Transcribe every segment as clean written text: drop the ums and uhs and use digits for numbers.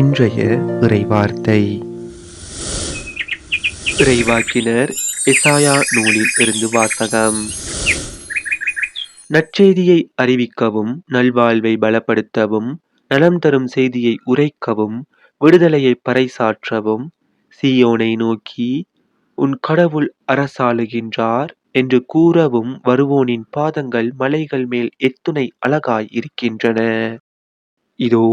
இன்றைய இறைவார்த்தை இறைவாக்கினர் எசாயா நூலில் இருந்து வாசகம். நற்செய்தியை அறிவிக்கவும், நல்வாழ்வை பலப்படுத்தவும், நலம் தரும் செய்தியை உரைக்கவும், விடுதலையை பறைசாற்றவும், சீயோனை நோக்கி உன் கடவுள் அரசாளுகின்றார் என்று கூறவும் வருவோனின் பாதங்கள் மலைகள் மேல் எத்துணை அழகாய் இருக்கின்றன. இதோ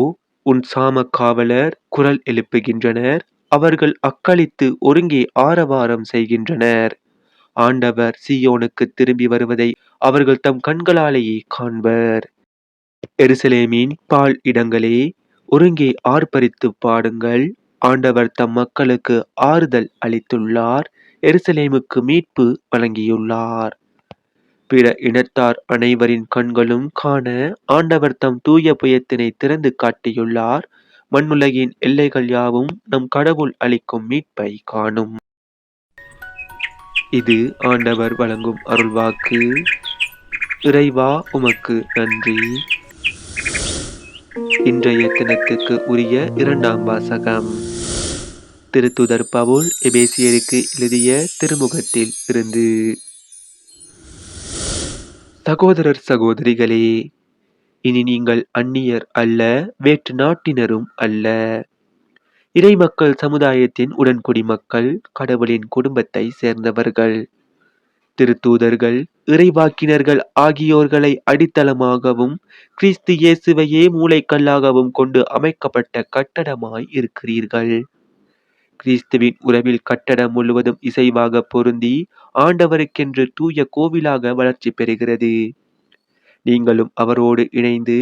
உன் சாமக் காவலர் குரல் எழுப்புகின்றனர். அவர்கள் அக்களித்து ஒருங்கே ஆரவாரம் செய்கின்றனர். ஆண்டவர் சீயோனுக்கு திரும்பி வருவதை அவர்கள் தம் கண்களாலேயே காண்பர். எருசலேமின் பால் இடங்களே, ஒருங்கே ஆர்ப்பரித்து பாடுங்கள். ஆண்டவர் தம் மக்களுக்கு ஆறுதல் அளித்துள்ளார். எருசலேமுக்கு மீட்பு வழங்கியுள்ளார். பிற இனத்தார் அனைவரின் கண்களும் காண ஆண்டவர் தம் தூய புயத்தினை திறந்து காட்டியுள்ளார். மண்ணுலகின் எல்லைகள் யாவும் நம் கடவுள் அளிக்கும் மீட்பை காணும். இது ஆண்டவர் வழங்கும் அருள்வாக்கு. இறைவா உமக்கு நன்றி. இன்றைய தினத்துக்கு உரிய இரண்டாம் வாசகம். திருத்தூதர் பவுல் எபேசியருக்கு எழுதிய திருமுகத்தில் இருந்து. சகோதரர் சகோதரிகளே, இனி நீங்கள் அந்நியர் அல்ல, வேற்று நாட்டினரும் அல்ல. இறைமக்கள் சமுதாயத்தின் உடன்குடிமக்கள், கடவுளின் குடும்பத்தை சேர்ந்தவர்கள். திருத்தூதர்கள், இறைவாக்கினர்கள் ஆகியோர்களை அடித்தளமாகவும் கிறிஸ்து இயேசுவையே மூளைக்கல்லாகவும் கொண்டு அமைக்கப்பட்ட கட்டடமாய் இருக்கிறீர்கள். கிறிஸ்துவின் உறவில் கட்டடம் முழுவதும் இசைவாக பொருந்தி ஆண்டவருக்கென்று தூய கோவிலாக வளர்ச்சி பெறுகிறது. நீங்களும் அவரோடு இணைந்து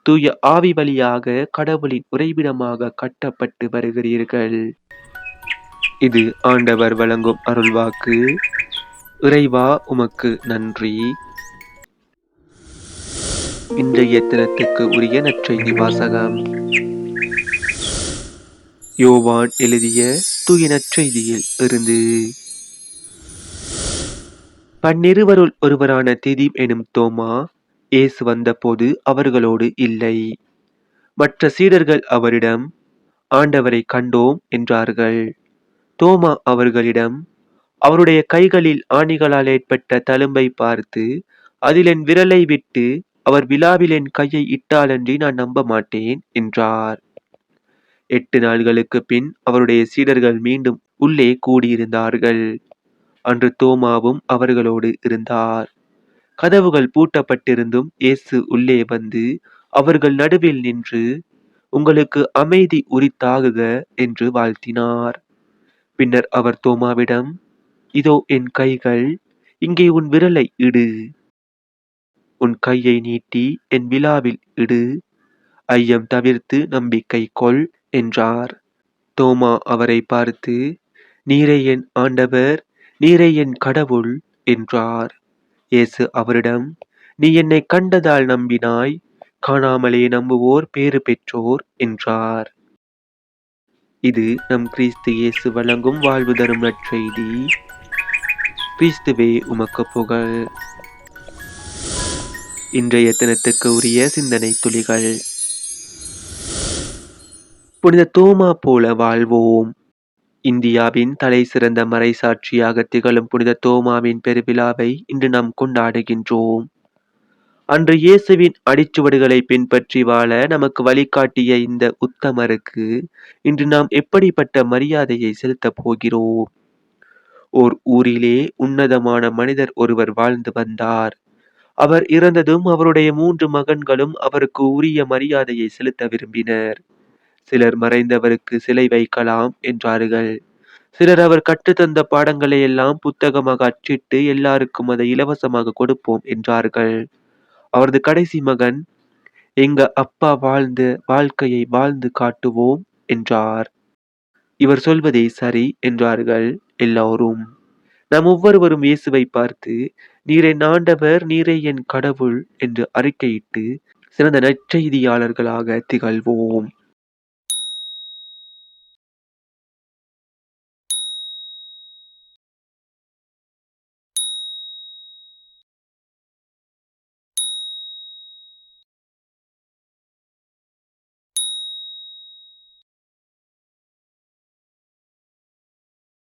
தூய ஆவி வழியாக கடவுளின் உறைவிடமாக கட்டப்பட்டு வருகிறீர்கள். இது ஆண்டவர் வழங்கும் அருள்வாக்கு. இறைவா உமக்கு நன்றி. இன்றைய தினத்துக்கு உரிய நற்செய்தி வாசகம். யோவான் எழுதிய தூய நற்செய்தியில் இருந்து. பன்னிருவருள் ஒருவரான திதிம் எனும் தோமா இயேசு வந்தபோது அவர்களோடு இல்லை. மற்ற சீடர்கள் அவரிடம், ஆண்டவரை கண்டோம் என்றார்கள். தோமா அவர்களிடம், அவருடைய கைகளில் ஆணிகளால் ஏற்பட்ட தழும்பை பார்த்து, அதில் என் விரலை விட்டு அவர் விலாவில் என் கையை இட்டாலன்றி நான் நம்ப மாட்டேன் என்றார். 8 நாள்களுக்கு பின் அவருடைய சீடர்கள் மீண்டும் உள்ளே கூடியிருந்தார்கள். அன்று தோமாவும் அவர்களோடு இருந்தார். கதவுகள் பூட்டப்பட்டிருந்தும் இயேசு உள்ளே வந்து அவர்கள் நடுவில் நின்று, உங்களுக்கு அமைதி உரித்தாகுக என்று வாழ்த்தினார். பின்னர் அவர் தோமாவிடம், இதோ என் கைகள், இங்கே உன் விரலை இடு. உன் கையை நீட்டி என் விலாவில் இடு. ஐயம் தவிர்த்து நம்பிக்கை கொள் என்றார். தோமா அவரை பார்த்து, நீரே என் ஆண்டவர், நீரே என் கடவுள் என்றார். இயேசு அவரிடம், நீ என்னை கண்டதால் நம்பினாய், காணாமலே நம்புவோர் பேறு பெற்றோர் என்றார். இது நம் கிறிஸ்து இயேசு வழங்கும் வாழ்வு தரும் நற்செய்தி. கிறிஸ்துவே உமக்கு புகழ். இன்றைய தினத்துக்கு உரிய சிந்தனை துளிகள். புனித தோமா போல வாழ்வோம். இந்தியாவின் தலை சிறந்த மறைசாட்சியாக திகழும் புனித தோமாவின் பெருவிழாவை இன்று நாம் கொண்டாடுகின்றோம். அன்று இயேசுவின் அடிச்சுவடுகளை பின்பற்றி வாழ நமக்கு வழிகாட்டிய இந்த உத்தமருக்கு இன்று நாம் எப்படிப்பட்ட மரியாதையை செலுத்தப் போகிறோம்? ஓர் ஊரிலே உன்னதமான மனிதர் ஒருவர் வாழ்ந்து வந்தார். அவர் இறந்ததும் அவருடைய 3 மகன்களும் அவருக்கு உரிய மரியாதையை செலுத்த விரும்பினர். சிலர் மறைந்தவருக்கு சிலை வைக்கலாம் என்றார்கள். சிலர் அவர் கற்றுத்தந்த பாடங்களை எல்லாம் புத்தகமாக அச்சிட்டு எல்லாருக்கும் அதை இலவசமாக கொடுப்போம் என்றார்கள். அவரது கடைசி மகன், எங்க அப்பா வாழ்ந்த வாழ்க்கையை வாழ்ந்து காட்டுவோம் என்றார். இவர் சொல்வதே சரி என்றார்கள் எல்லோரும். நாம் ஒவ்வொருவரும் இயேசுவை பார்த்து, நீர் என் ஆண்டவர், நீரே என் கடவுள் என்று அறிக்கையிட்டு சிறந்த நற்செய்தியாளர்களாக திகழ்வோம்.